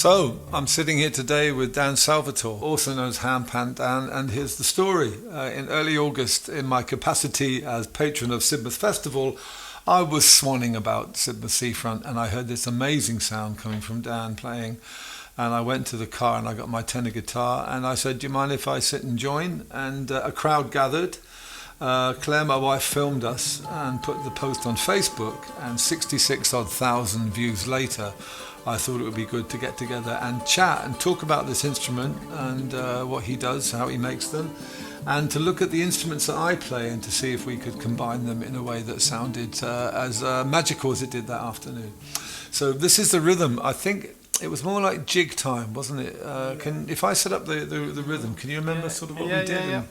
So, I'm sitting here today with Dan Salvatore, also known as Handpan Dan, and here's the story. In early August, in my capacity as patron of Sidmouth Festival, I was swanning about Sidmouth Seafront and I heard this amazing sound coming from Dan playing. And I went to the car and I got my tenor guitar and I said, do you mind if I sit and join? And a crowd gathered. Claire, my wife, filmed us and put the post on Facebook, and 66,000 views later, I thought it would be good to get together and chat and talk about this instrument and what he does, how he makes them, and to look at the instruments that I play and to see if we could combine them in a way that sounded as magical as it did that afternoon. So this is the rhythm. I think it was more like jig time, wasn't it? If I set up the rhythm, can you remember sort of what we did? Yeah.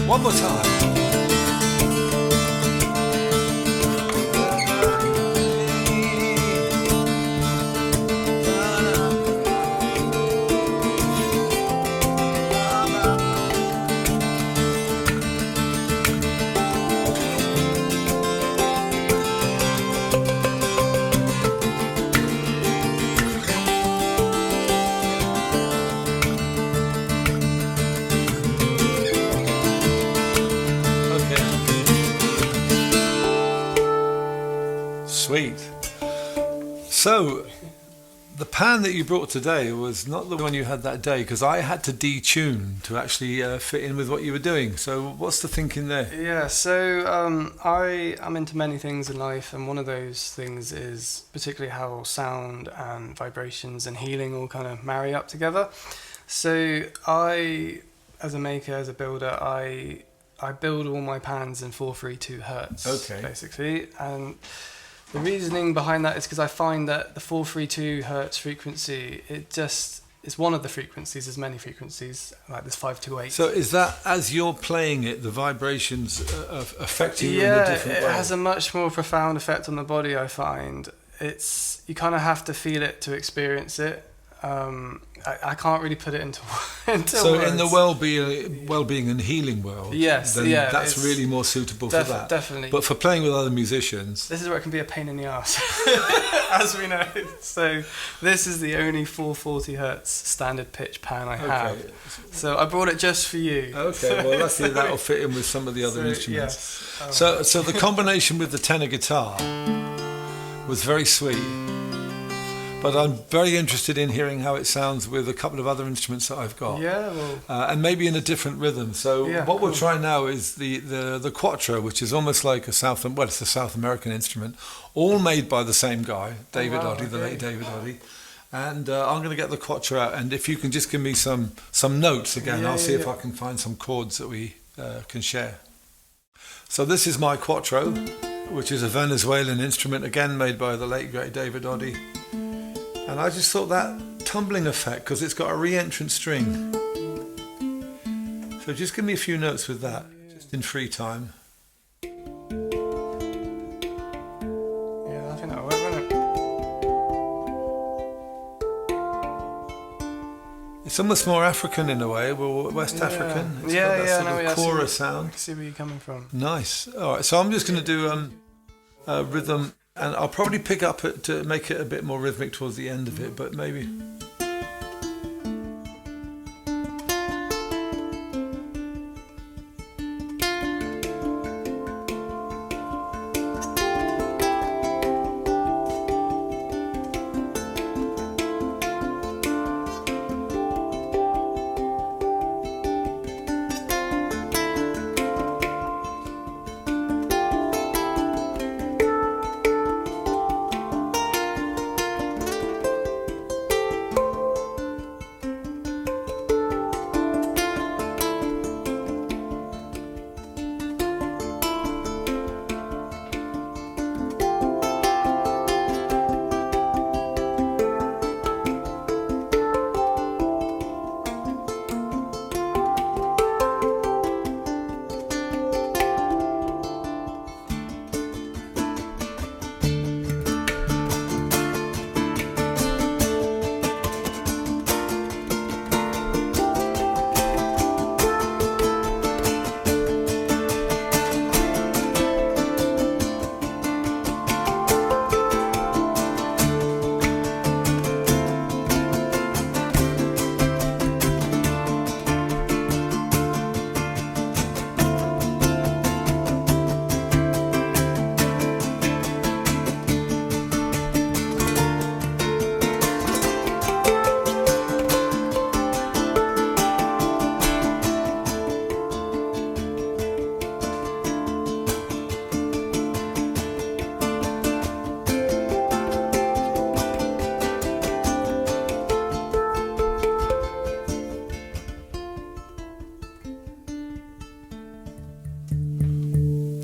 One more time. Sweet. So, the pan that you brought today was not the one you had that day, because I had to detune to actually fit in with what you were doing. So, what's the thinking there? Yeah, so I am into many things in life, and one of those things is particularly how sound and vibrations and healing all kind of marry up together. So, I, as a maker, as a builder, I build all my pans in 432 hertz, basically, and the reasoning behind that is because I find that the 432 hertz frequency, it just is one of the frequencies. There's many frequencies, like this 528. So is that, as you're playing it, the vibrations affecting you in a different way? Yeah, it has a much more profound effect on the body, I find. You kind of have to feel it to experience it. I can't really put it into so words. In the well-being and healing world, that's really more suitable for that. Definitely. But for playing with other musicians, this is where it can be a pain in the ass, as we know. So this is the only 440 hertz standard pitch pan I have. So I brought it just for you. Okay, well that'll fit in with some of the other instruments. Yes. So the combination with the tenor guitar was very sweet. But I'm very interested in hearing how it sounds with a couple of other instruments that I've got. Yeah, well, and maybe in a different rhythm. So what we'll try now is the quattro, which is almost like it's a South American instrument, all made by the same guy, David Oddie, the late David Oddie. And I'm going to get the quattro out, and if you can just give me some notes again, I'll see if I can find some chords that we can share. So this is my quattro, which is a Venezuelan instrument, again made by the late great David Oddie. And I just thought that tumbling effect, because it's got a re-entrant string. So just give me a few notes with that, just in free time. Yeah, I think that'll work, won't it? It's almost more African in a way, West African. It's got that sort of chorus sound. I see where you're coming from. Nice. All right, so I'm just going to do a rhythm, and I'll probably pick up it to make it a bit more rhythmic towards the end of it, but maybe...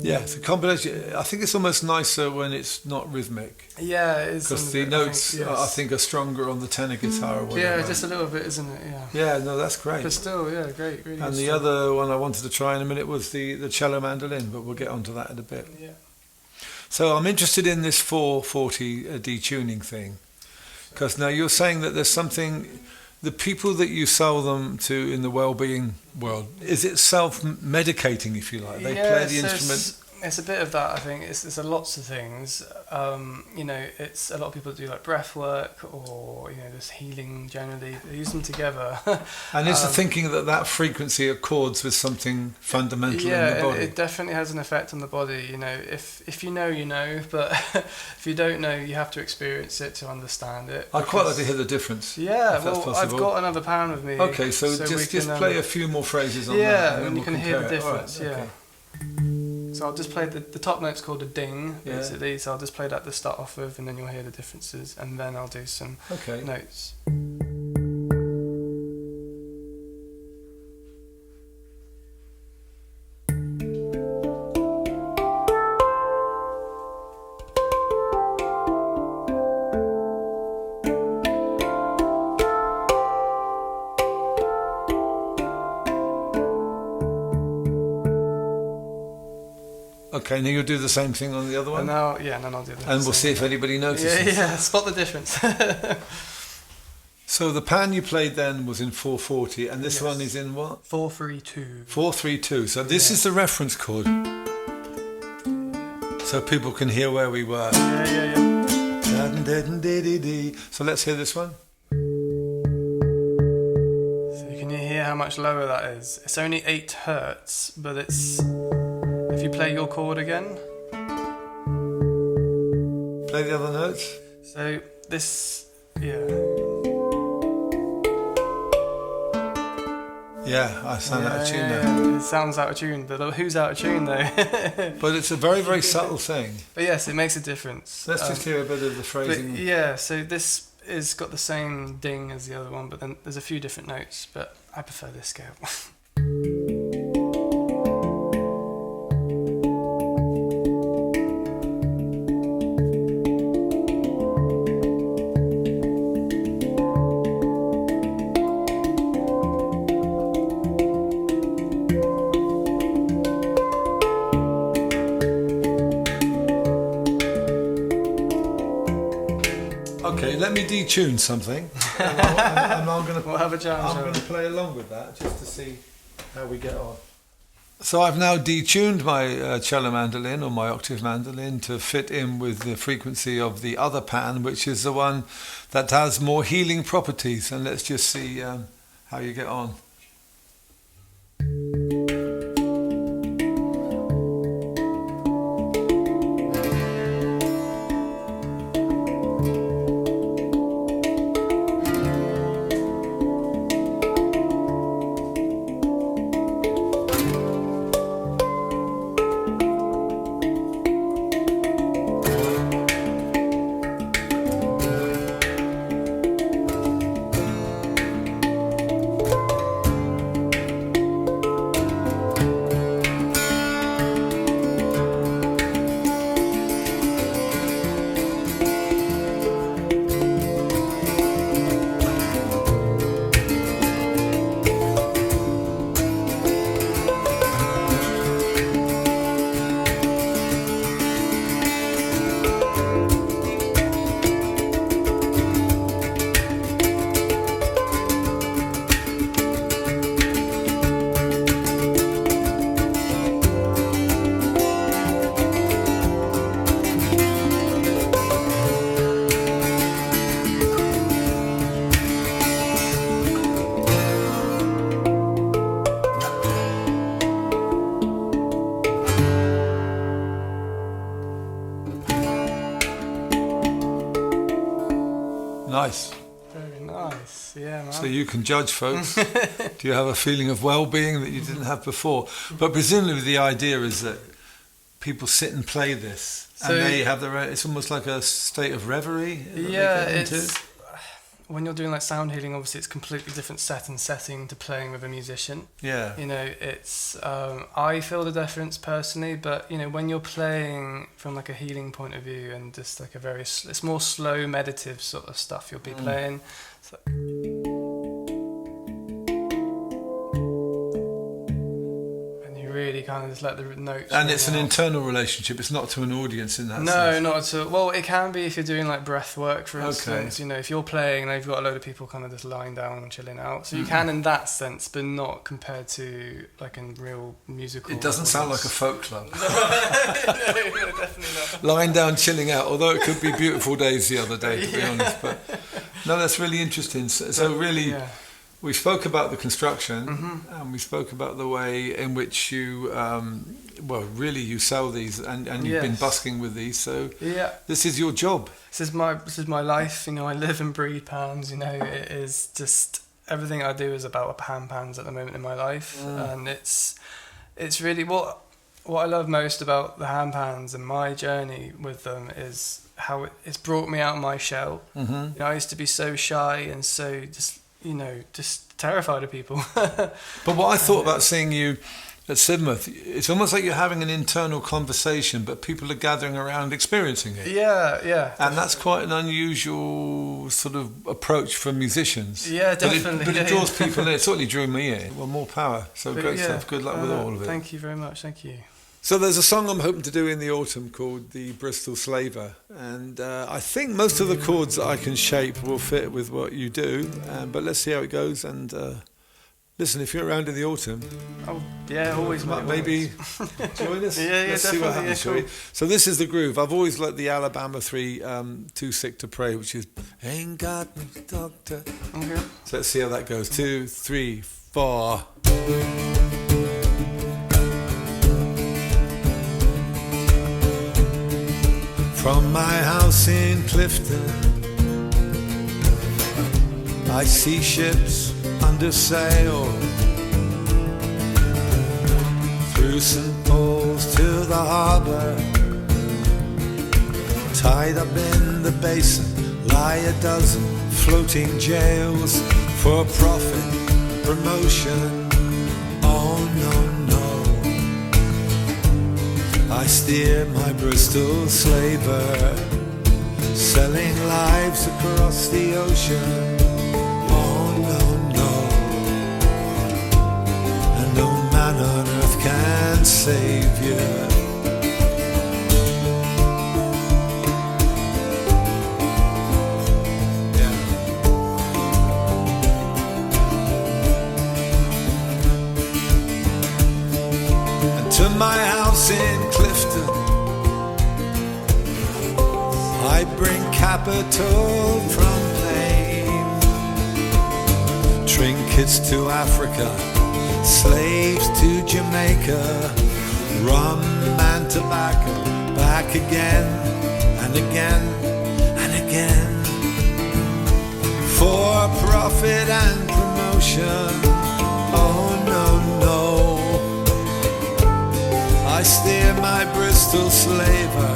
Yeah, it's a combination. I think it's almost nicer when it's not rhythmic. Yeah, it is. Because the notes, I think, are stronger on the tenor guitar or whatever. Yeah, just a little bit, isn't it? Yeah. Yeah, no, that's great. But still, yeah, great. Really. And the other one I wanted to try in a minute was the cello mandolin, but we'll get onto that in a bit. Yeah. So I'm interested in this 440 detuning thing. Because now you're saying that there's something, the people that you sell them to in the well-being world, is it self-medicating, if you like? They play the instrument. It's a bit of that, I think. It's lots of things. It's a lot of people do like breath work or this healing generally. They use them together. And is the thinking that frequency accords with something fundamental in the body? Yeah, it definitely has an effect on the body. If you know, you know, but if you don't know, you have to experience it to understand it. I'd quite like to hear the difference. Yeah, well, I've got another pan with me. Okay, so just play a few more phrases on that. Yeah, and you can hear the difference. Right, okay. So I'll just play the top note's called a ding, basically. So I'll just play that to start off with, and then you'll hear the differences, and then I'll do some notes. Okay, now you'll do the same thing on the other one? And then I'll do that. And we'll see if anybody notices. Yeah, spot the difference. So the pan you played then was in 440, and this one is in what? 432. 432. So this is the reference chord. So people can hear where we were. Yeah. So let's hear this one. So can you hear how much lower that is? It's only 8 hertz, but it's... If you play your chord again. Play the other notes. So this, Yeah, I sound out of tune now. It sounds out of tune, but who's out of tune though? But it's a very, very subtle thing. But yes, it makes a difference. Let's just hear a bit of the phrasing. So this is got the same ding as the other one, but then there's a few different notes, but I prefer this scale. Okay, let me detune something. and I'm going to. We'll have a jam. I'm going to play along with that just to see how we get on. So I've now detuned my cello mandolin or my octave mandolin to fit in with the frequency of the other pan, which is the one that has more healing properties. And let's just see how you get on. Nice. Very nice, yeah, man. So you can judge, folks. Do you have a feeling of well-being that you didn't have before? But presumably the idea is that people sit and play this, and they have their own, it's almost like a state of reverie. Yeah, when you're doing like sound healing, obviously it's completely different setting to playing with a musician. Yeah. You know, it's I feel the difference personally, but you know, when you're playing from like a healing point of view and just like it's more slow meditative sort of stuff you'll be playing. So, really kind of just let the notes. And it's an internal relationship. It's not to an audience in that sense. No, not at all. Well, it can be if you're doing like breath work, for instance. You know, if you're playing and you've got a load of people kind of just lying down and chilling out. So you can in that sense, but not compared to like in real musical. It doesn't sound like a folk club. No, definitely not. Lying down, chilling out, although it could be beautiful days the other day, to be honest. But no, that's really interesting. So really... Yeah. We spoke about the construction, and we spoke about the way in which you, really you sell these, and you've been busking with these. So this is your job. This is my life. You know, I live and breathe pans. You know, it is just everything I do is about handpans at the moment in my life, and it's really what I love most about the handpans and my journey with them is how it's brought me out of my shell. You know, I used to be so shy and so just terrified of people. But what I thought about seeing you at Sidmouth, it's almost like you're having an internal conversation, but people are gathering around experiencing it. Yeah. And that's quite an unusual sort of approach for musicians. Yeah, definitely. But it draws people in. It certainly drew me in. Well, more power. So great stuff. Good luck with all of it. Thank you very much. Thank you. So there's a song I'm hoping to do in the autumn called the Bristol Slaver, and I think most of the chords that I can shape will fit with what you do, but let's see how it goes. And listen, if you're around in the autumn, always, maybe join us. Let's see what happens, shall we? So this is the groove. I've always liked the Alabama 3, Too Sick to Pray, which is Ain't Got No Doctor. Okay. So let's see how that goes. 2, 3, 4. From my house in Clifton, I see ships under sail through St. Paul's to the harbour. Tied up in the basin lie a dozen floating jails for profit, promotion. Oh no. I steer my Bristol Slaver, selling lives across the ocean. Oh no, and no man on earth can save you. To my house in Clifton, I bring capital from pain, trinkets to Africa, slaves to Jamaica, rum and tobacco, back again and again and again, for profit and promotion. Oh no, I steer my Bristol Slaver,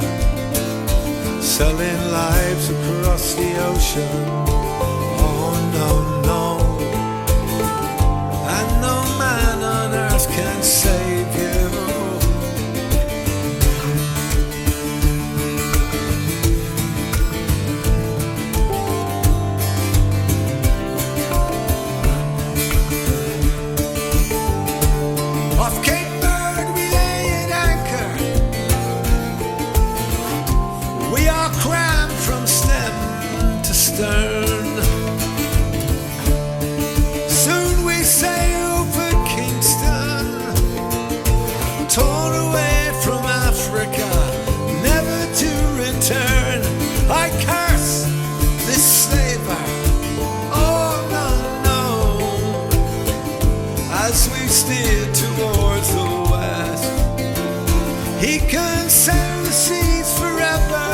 selling lives across the ocean. Oh no, and no man on earth can save you. Off Cape Bird we lay at anchor. We are crammed from stem to stern. Soon we sail for Kingston, torn away from Africa, never to return. I curse this slaver, oh no, as we steer towards the west. He can sail the seas forever.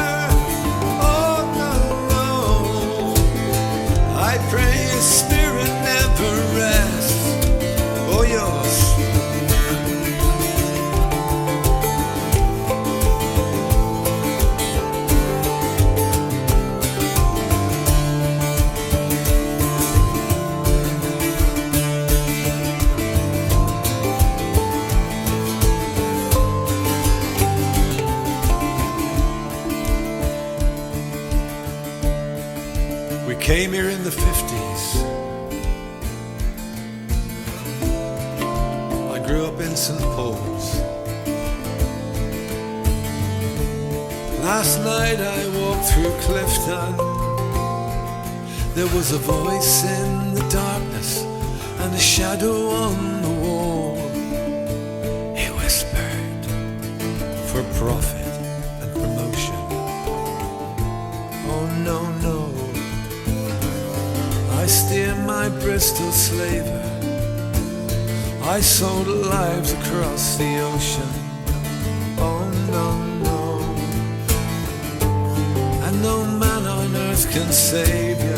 Oh no, I pray his spirit never rests. Oh yes. came here in the 50s. I grew up in St. Paul's. Last night I walked through Clifton. There was a voice in the darkness and a shadow on the wall. He whispered, for profit and promotion. Oh no, no. I steer my Bristol Slaver. I sold lives across the ocean. Oh no, no. And no man on earth can save you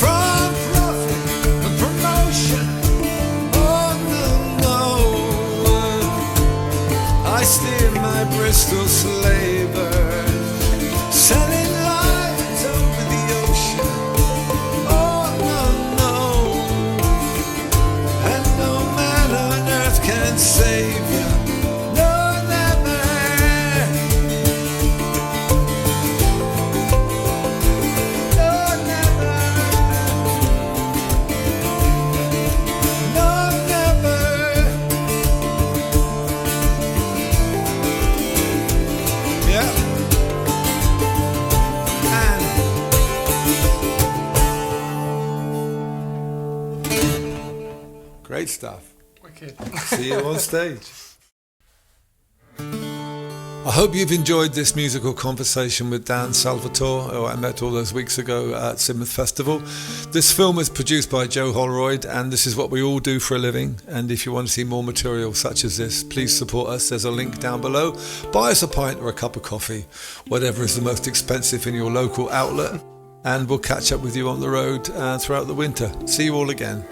from profit and promotion. Oh no, no. I steer my Bristol Slaver, selling lives over the ocean. Oh no, no. And no man on earth can save you. No, never. No, never. No, never. Yeah. Great stuff. Wicked. See you on stage. I hope you've enjoyed this musical conversation with Dan Salvatore, who I met all those weeks ago at Sidmouth Festival. This film is produced by Joe Holroyd, and this is what we all do for a living. And if you want to see more material such as this, please support us. There's a link down below. Buy us a pint or a cup of coffee, whatever is the most expensive in your local outlet. And we'll catch up with you on the road throughout the winter. See you all again.